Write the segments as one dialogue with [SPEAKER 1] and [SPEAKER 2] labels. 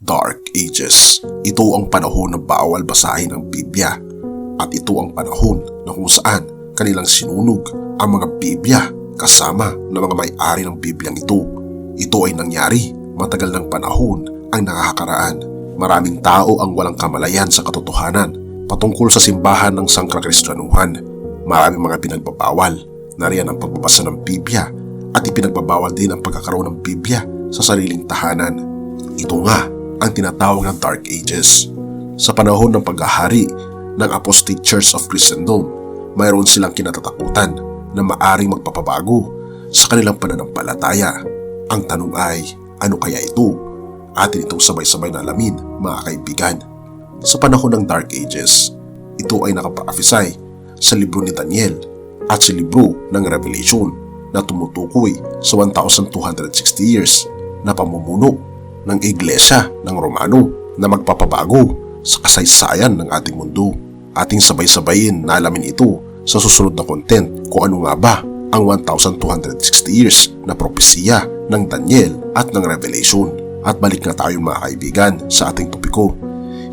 [SPEAKER 1] Dark Ages. Ito ang panahon na bawal basahin ang Biblia. At ito ang panahon na kung saan kanilang sinunog ang mga Biblia kasama ng mga may-ari ng Bibliang ito. Ito ay nangyari matagal ng panahon ang nakakakaraan. Maraming tao ang walang kamalayan sa katotohanan patungkol sa simbahan ng Sangkakristyanuhan. Maraming mga pinagbabawal. Nariyan ang pagbabasa ng Biblia at ipinagbabawal din ang pagkakaroon ng Biblia sa sariling tahanan. Ito nga ang tinatawag na Dark Ages. Sa panahon ng paghahari ng Apostate Church of Christendom, mayroon silang kinatatakutan na maaring magpapabago sa kanilang pananampalataya. Ang tanong ay, ano kaya ito? Atin itong sabay-sabay na alamin, mga kaibigan. Sa panahon ng Dark Ages, ito ay nakaprophesy sa libro ni Daniel at sa libro ng Revelation na tumutukoy sa 1,260 years na pamumuno ng Iglesia ng Romano na magpapabago sa kasaysayan ng ating mundo. Ating sabay-sabayin na alamin ito sa susunod na content kung ano nga ba ang 1,260 years na propesiya ng Daniel at ng Revelation. At balik na tayo mga kaibigan sa ating topiko.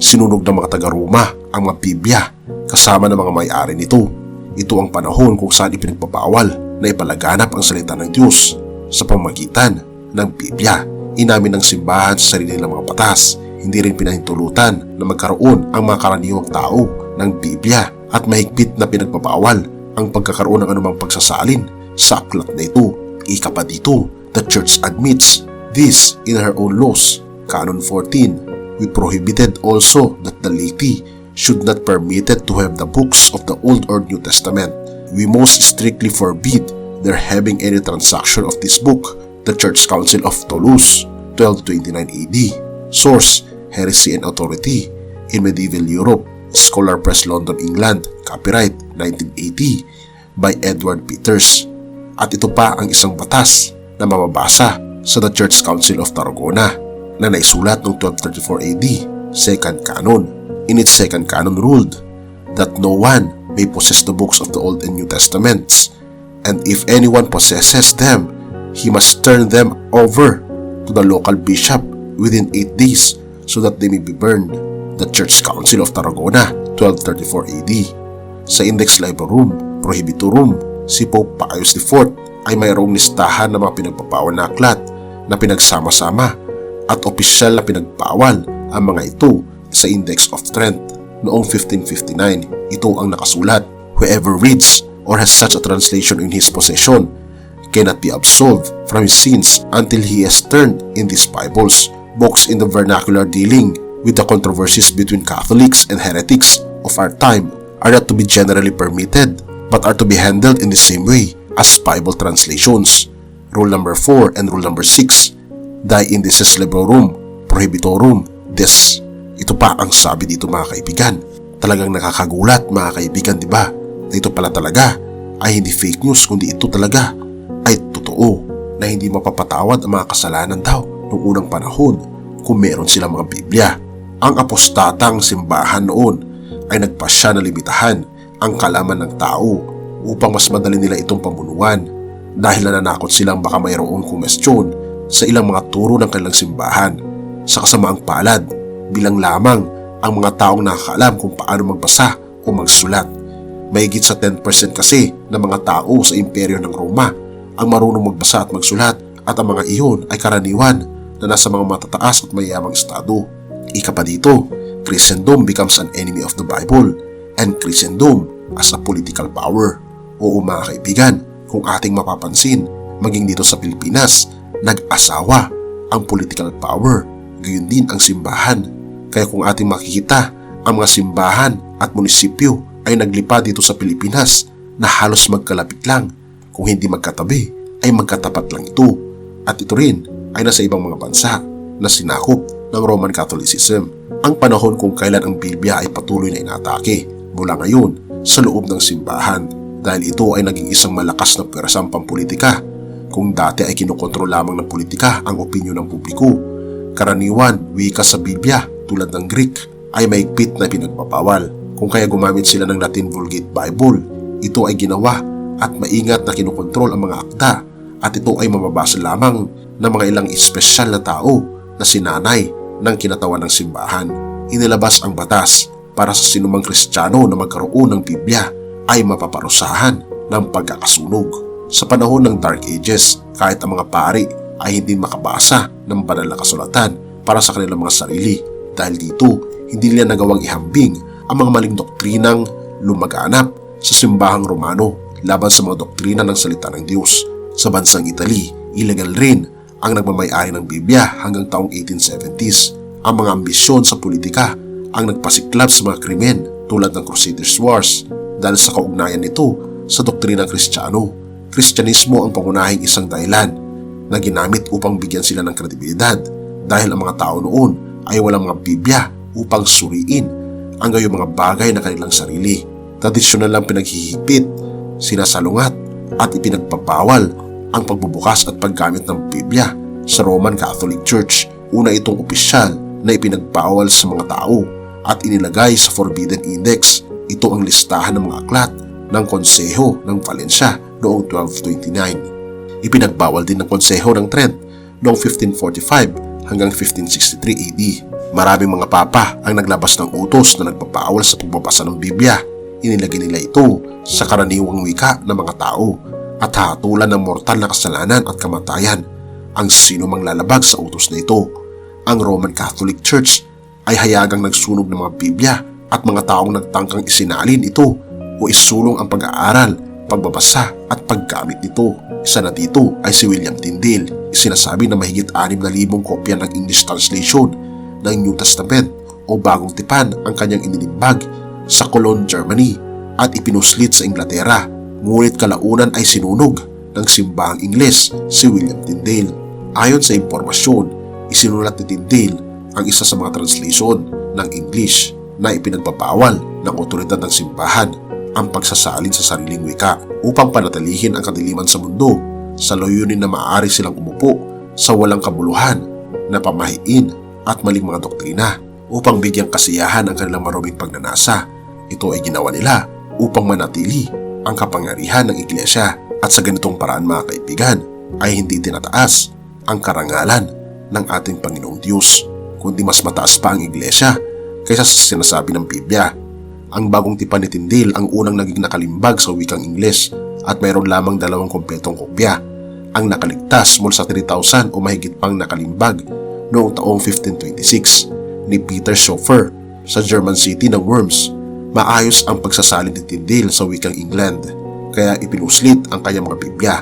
[SPEAKER 1] Sinunog ng mga taga-Roma ang mga Biblia kasama ng mga may-ari nito. Ito ang panahon kung saan ipinagbabawal na ipalaganap ang salita ng Diyos sa pamamagitan ng Biblia. Inamin ng simbahan sa sarili ng mga batas. Hindi rin pinahintulutan na magkaroon ang mga karaniwang tao ng Biblia at mahigpit na pinagbabawal ang pagkakaroon ng anumang pagsasalin sa aklat na ito. Ika pa dito, the Church admits this in her own laws. Canon 14, we prohibited also that the laity should not permitted to have the books of the Old or New Testament. We most strictly forbid their having any transaction of this book. The Church Council of Toulouse, 1229 AD. Source, Heresy and Authority in Medieval Europe. Scholar Press, London, England. Copyright, 1980 by Edward Peters. At ito pa ang isang batas na mababasa sa The Church Council of Tarragona na naisulat noong 1234 AD, Second Canon. In its second canon ruled that no one may possess the books of the Old and New Testaments, and if anyone possesses them, he must turn them over to the local bishop within 8 days so that they may be burned. The Church Council of Tarragona, 1234 AD. Sa Index Librorum Prohibitorum, si Pope Pius IV ay mayroong listahan ng mga pinagbabawal na aklat na pinagsama-sama at opisyal na pinagbawal ang mga ito sa Index of Trent noong 1559. Ito ang nakasulat, whoever reads or has such a translation in his possession cannot be absolved from his sins until he has turned in these Bibles. Books in the vernacular dealing with the controversies between Catholics and heretics of our time are not to be generally permitted, but are to be handled in the same way as Bible translations. Rule number 4 and rule number 6, Die Indices Librorum Prohibitorum Des. Ito pa ang sabi dito mga kaibigan. Talagang nakakagulat mga kaibigan, di ba? Na ito pala talaga ay hindi fake news, kundi ito talaga ay totoo na hindi mapapatawad ang mga kasalanan daw noong unang panahon kung meron silang mga Biblia. Ang apostatang simbahan noon ay nagpasya na limitahan ang kalaman ng tao upang mas madali nila itong pamunuan dahil nananakot silang baka mayroong kumestyon sa ilang mga turo ng kanilang simbahan. Sa kasamaang palad, bilang lamang ang mga taong nakakaalam kung paano magbasa o magsulat. Mahigit sa 10% kasi ng mga tao sa imperyo ng Roma ang marunong magbasa at magsulat, at ang mga iyon ay karaniwan na nasa mga matataas at mayamang estado. Ika pa dito, Christendom becomes an enemy of the Bible and Christendom as a political power. Oo mga kaibigan, kung ating mapapansin, maging dito sa Pilipinas, nag-asawa ang political power, gayon din ang simbahan. Kaya kung ating makikita, ang mga simbahan at munisipyo ay naglipad dito sa Pilipinas na halos magkalapit lang. Kung hindi magkatabi, ay magkatapat lang ito. At ito rin ay nasa ibang mga bansa na sinakop ng Roman Catholicism. Ang panahon kung kailan ang Biblia ay patuloy na inatake mula ngayon sa loob ng simbahan, dahil ito ay naging isang malakas na pwersang pampolitika. Kung dati ay kinukontrol lamang ng politika ang opinyon ng publiko, karaniwan wika sa Biblia tulad ng Greek ay mahigpit na pinagbabawal. Kung kaya gumamit sila ng Latin Vulgate Bible, ito ay ginawa at maingat na kinukontrol ang mga akda, at ito ay mababasa lamang ng mga ilang espesyal na tao na sinanay ng kinatawan ng simbahan. Inilabas ang batas para sa sinumang Kristiyano na magkaroon ng Biblia ay mapaparusahan ng pagkakasunog. Sa panahon ng Dark Ages, kahit ang mga pari ay hindi makabasa ng banal na kasulatan para sa kanilang mga sarili. Dahil dito, hindi nila nagawang ihambing ang mga maling doktrinang lumaganap sa simbahang Romano laban sa mga doktrina ng salita ng Diyos. Sa bansang Italy, illegal rin ang nagmamay-ari ng Biblia hanggang taong 1870s. Ang mga ambisyon sa politika ang nagpasiklab sa mga krimen tulad ng Crusaders Wars dahil sa kaugnayan nito sa doktrina ng Kristiyano. Kristyanismo ang pangunahing isang dahilan na ginamit upang bigyan sila ng kredibilidad dahil ang mga tao noon ay walang mga Biblia upang suriin ang gayong mga bagay na kanilang sarili. Tradisyonal lang pinaghihigpit, sinasalungat at ipinagpapawal ang pagbubukas at paggamit ng Biblia. Sa Roman Catholic Church, una itong opisyal na ipinagbawal sa mga tao at inilagay sa Forbidden Index. Ito ang listahan ng mga aklat ng Konseho ng Valencia noong 1229. Ipinagbawal din ng Konseho ng Trent noong 1545 hanggang 1563 AD. Maraming mga papa ang naglabas ng utos na nagpapawal sa pagbabasa ng Biblia. Inilagay nila ito sa karaniwang wika ng mga tao at hahatulan ng mortal na kasalanan at kamatayan ang sino mang lalabag sa utos na ito. Ang Roman Catholic Church ay hayagang nagsunog ng mga Biblia at mga taong nagtangkang isinalin ito o isulong ang pag-aaral, pagbabasa at paggamit nito. Isa na dito ay si William Tyndale. Isinasabi na mahigit 6,000 kopya ng English translation ng New Testament o Bagong Tipan ang kanyang inilimbag sa Cologne, Germany at ipinuslit sa Inglaterra. Ngunit kalaunan ay sinunog ng simbahang Ingles si William Tyndale. Ayon sa impormasyon, isinulat ni Tyndale ang isa sa mga translation ng English na ipinagbabawal ng otoridad ng simbahan ang pagsasalin sa sariling wika upang panatilihin ang kadiliman sa mundo sa layunin na maaari silang umupo sa walang kabuluhan na pamahiin at maling mga doktrina upang bigyang kasiyahan ang kanilang maruming pagnanasa. Ito ay ginawa nila upang manatili ang kapangyarihan ng iglesia at sa ganitong paraan mga kaibigan ay hindi tinataas ang karangalan ng ating Panginoong Diyos, kundi mas mataas pa ang iglesia kaysa sa sinasabi ng Biblia. Ang Bagong Tipan ni Tyndale ang unang naging nakalimbag sa wikang Ingles at mayroon lamang 2 kompletong kopya. Ang nakaligtas mula sa 3,000 o mahigit pang nakalimbag noong taong 1526 ni Peter Schoeffer sa German city ng Worms. Maayos ang pagsasalin ni Tyndale sa wikang England, kaya ipinuslit ang kanyang mga Biblia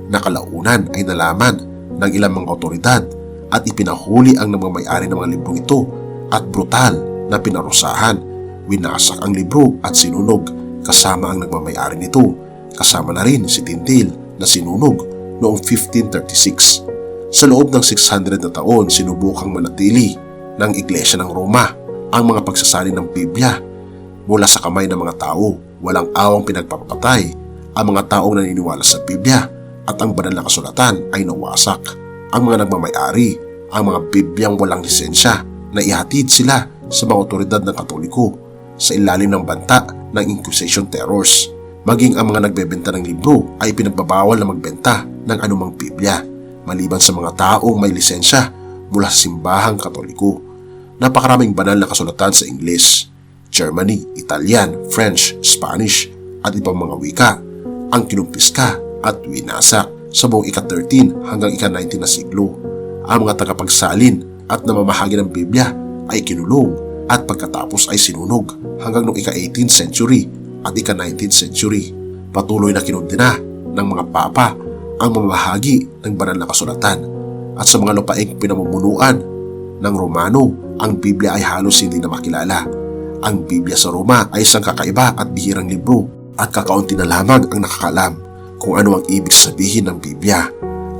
[SPEAKER 1] na kalaunan ay nalaman ng ilang mga otoridad at ipinahuli ang nagmamay-ari ng mga librong ito at brutal na pinarusahan. Winasak ang libro at sinunog kasama ang nagmamay-ari nito, kasama na rin si Tyndale na sinunog noong 1536. Sa loob ng 600 na taon, sinubukang manatili ng Iglesia ng Roma ang mga pagsasalin ng Biblia mula sa kamay ng mga tao. Walang awang pinagpapatay ang mga taong naniniwala sa Biblia at ang banal na kasulatan ay nawasak. Ang mga nagmamay-ari ang mga Bibyang walang lisensya na ihatid sila sa mga otoridad ng Katoliko sa ilalim ng banta ng Inquisition Terrors. Maging ang mga nagbebenta ng libro ay pinagbabawal na magbenta ng anumang Biblia maliban sa mga taong may lisensya mula sa simbahang Katoliko. Napakaraming banal na kasulatan sa Ingles, Germany, Italian, French, Spanish at ibang mga wika ang kinumpiska at winasak sa buong ika-13 hanggang ika-19 na siglo. Ang mga tagapagsalin at namamahagi ng Biblia ay kinulong at pagkatapos ay sinunog hanggang noong ika-18th century at ika-19th century. Patuloy na kinundena ng mga papa ang mamahagi ng banal na kasulatan at sa mga lupaing pinamumunuan ng Romano, ang Biblia ay halos hindi na makilala. Ang Biblia sa Roma ay isang kakaiba at bihirang libro at kakaunti na lamang ang nakakalam kung ano ang ibig sabihin ng Biblia.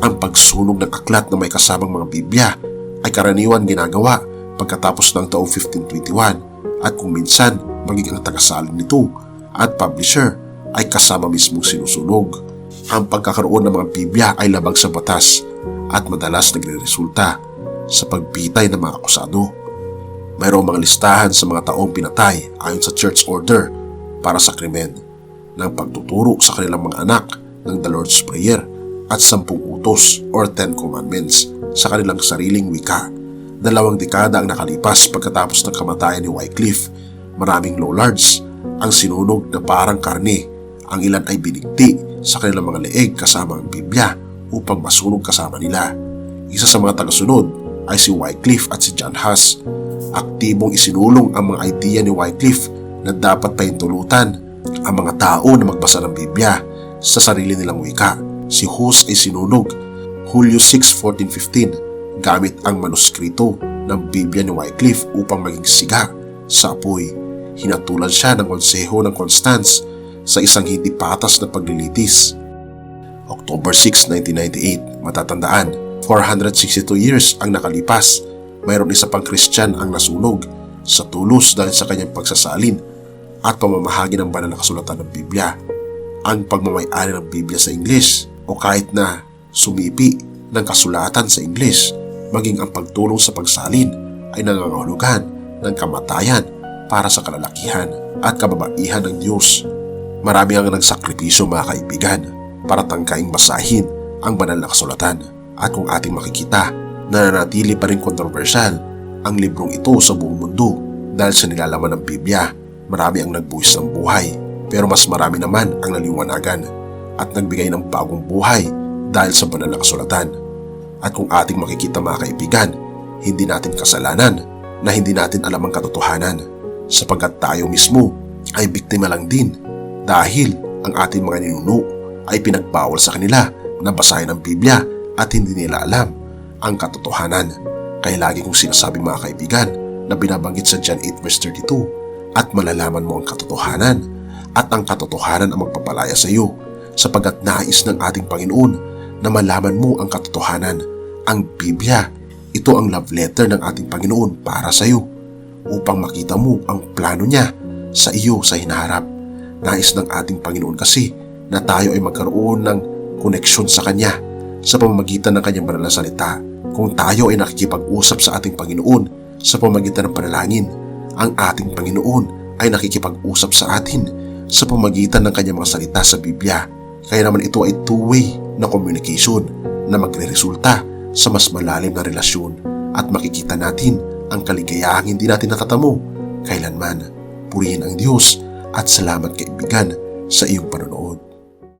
[SPEAKER 1] Ang pagsunog ng aklat na may kasamang mga Biblia ay karaniwan ginagawa pagkatapos ng taong 1521 at kung minsan maging ang tagasalin nito at publisher ay kasama mismong sinusunog. Ang pagkakaroon ng mga Biblia ay labag sa batas at madalas nagre-resulta sa pagbitay ng mga akusado. Mayroong mga listahan sa mga taong pinatay ayon sa church order para sa krimen ng pagtuturo sa kanilang mga anak ng The Lord's Prayer at 10 utos or 10 commandments sa kanilang sariling wika. 2 dekada ang nakalipas pagkatapos ng kamatayan ni Wycliffe. Maraming Lollards ang sinunog na parang karne. Ang ilan ay binigti sa kanilang mga leeg kasama ang Biblia upang masunog kasama nila. Isa sa mga tagasunod ay si Wycliffe at si John Huss. Aktibong isinulong ang mga idea ni Wycliffe na dapat pahintulutan ang mga tao na magbasa ng Biblia sa sarili nilang wika. Si Huss ay sinunog Hulyo 6, 1415 gamit ang manuskrito ng Biblia ni Wycliffe upang maging siga sa apoy. Hinatulan siya ng konseho ng Constance sa isang hindi patas na paglilitis. October 6, 1998, matatandaan, 462 years ang nakalipas. Mayroon isa pang Christian ang nasunog sa Toulouse dahil sa kanyang pagsasalin at pamamahagi ng banal na kasulatan ng Biblia. Ang pagmamay-ari ng Biblia sa Ingles o kahit na sumipi ng kasulatan sa Ingles, maging ang pagtulong sa pagsalin ay nangangahulugan ng kamatayan para sa kalalakihan at kababaihan ng Diyos. Marami ang nagsakripisyo mga kaibigan para tangkaing basahin ang banal na kasulatan. At kung ating makikita, nananatili pa rin kontrobersyal ang librong ito sa buong mundo dahil sa nilalaman ng Biblia. Marami ang nagbuhis ng buhay, pero mas marami naman ang naliwanagan at nagbigay ng bagong buhay dahil sa banal na kasulatan. At kung ating makikita mga kaibigan, hindi natin kasalanan na hindi natin alam ang katotohanan, sapagkat tayo mismo ay biktima lang din dahil ang ating mga ninuno ay pinagbawal sa kanila na basahin ang Biblia at hindi nila alam ang katotohanan. Kaya lagi kong sinasabi mga kaibigan na binabanggit sa John 8 verse 32, at malalaman mo ang katotohanan at ang katotohanan ang magpapalaya sa iyo, sapagkat nais ng ating Panginoon na malaman mo ang katotohanan. Ang Biblia, ito ang love letter ng ating Panginoon para sa iyo upang makita mo ang plano niya sa iyo sa hinaharap. Nais ng ating Panginoon kasi na tayo ay magkaroon ng koneksyon sa Kanya sa pamamagitan ng Kanyang banal na salita. Kung tayo ay nakikipag-usap sa ating Panginoon sa pamamagitan ng panalangin, ang ating Panginoon ay nakikipag-usap sa atin sa pamamagitan ng Kanyang mga salita sa Biblia. Kaya naman ito ay two-way na communication na magre-resulta sa mas malalim na relasyon at makikita natin ang kaligayahang hindi natin natatamo kailanman. Purihin ang Diyos at salamat kaibigan sa iyong panonood.